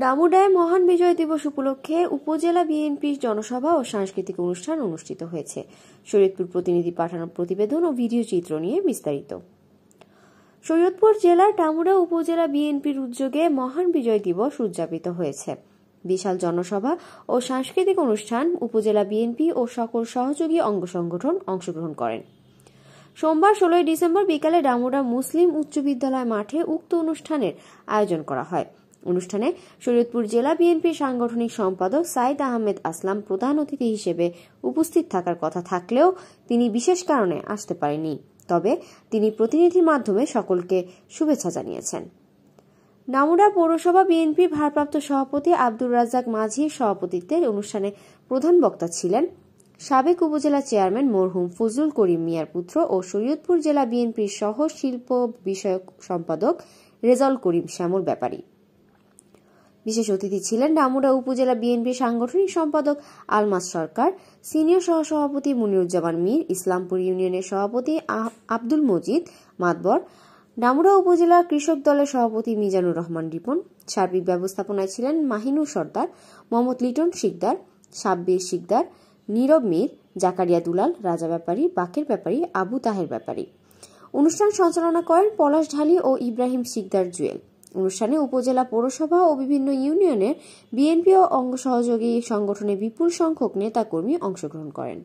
ডামুডায় মহান বিজয় দিবস উপলক্ষে উপজেলা বিএনপির জনসভা ও সাংস্কৃতিক অনুষ্ঠান অনুষ্ঠিত হয়েছে। শরীয়তপুর প্রতিনিধি পাঠানো প্রতিবেদন ও ভিডিও চিত্র নিয়ে বিস্তারিত। শরীয়তপুর জেলার ডামুডা উপজেলা বিএনপির উদ্যোগে মহান বিজয় দিবস উদযাপিত হয়েছে। বিশাল জনসভা ও সাংস্কৃতিক অনুষ্ঠান উপজেলা বিএনপি ও সকল সহযোগী অঙ্গ সংগঠন অংশগ্রহণ করেন। সোমবার 16 ডিসেম্বর বিকালে ডামুডা মুসলিম উচ্চ বিদ্যালয় মাঠে উক্ত অনুষ্ঠানের আয়োজন করা হয়। অনুষ্ঠানে শরীয়তপুর জেলা বিএনপির সাংগঠনিক সম্পাদক সাইদ আহমেদ আসলাম প্রধান অতিথি হিসেবে উপস্থিত থাকার কথা থাকলেও তিনি বিশেষ কারণে আসতে পারেননি। তবে তিনি প্রতিনিধির মাধ্যমে সকলকে শুভেচ্ছা জানিয়েছেন। ডামুডা পৌরসভা বিএনপির ভারপ্রাপ্ত সভাপতি আব্দুর রাজ্জাক মাঝির সভাপতিত্বে অনুষ্ঠানে প্রধান বক্তা ছিলেন সাবেক উপজেলা চেয়ারম্যান মরহুম ফজলুল করিম মিয়ার পুত্র ও শরীয়তপুর জেলা বিএনপির সহ শিল্প বিষয়ক সম্পাদক রেজাউল করিম শ্যামল ব্যাপারী। বিশেষ অতিথি ছিলেন ডামুডা উপজেলা বিএনপির সাংগঠনিক সম্পাদক আলমাস সরকার, সিনিয়র সহসভাপতি মুনিরুজ্জামান মীর, ইসলামপুর ইউনিয়নের সভাপতি আব্দুল মজিদ মাতবর, ডামুডা উপজেলা কৃষক দলের সভাপতি মিজানুর রহমান রিপন। সার্বিক ব্যবস্থাপনায় ছিলেন মাহিনুর সর্দার, মোহাম্মদ লিটন শিকদার, সাব্বির শিকদার, নীরব মীর, জাকারিয়া দুলাল, রাজা ব্যাপারী, বাকের ব্যাপারী, আবু তাহের ব্যাপারী। অনুষ্ঠান সঞ্চালনা করেন পলাশ ঢালি ও ইব্রাহিম শিকদার জুয়েল। অনুষ্ঠানে উপজেলা পৌরসভা ও বিভিন্ন ইউনিয়নের বিএনপি ও অঙ্গ সহযোগী সংগঠনের বিপুল সংখ্যক নেতাকর্মী অংশগ্রহণ করেন।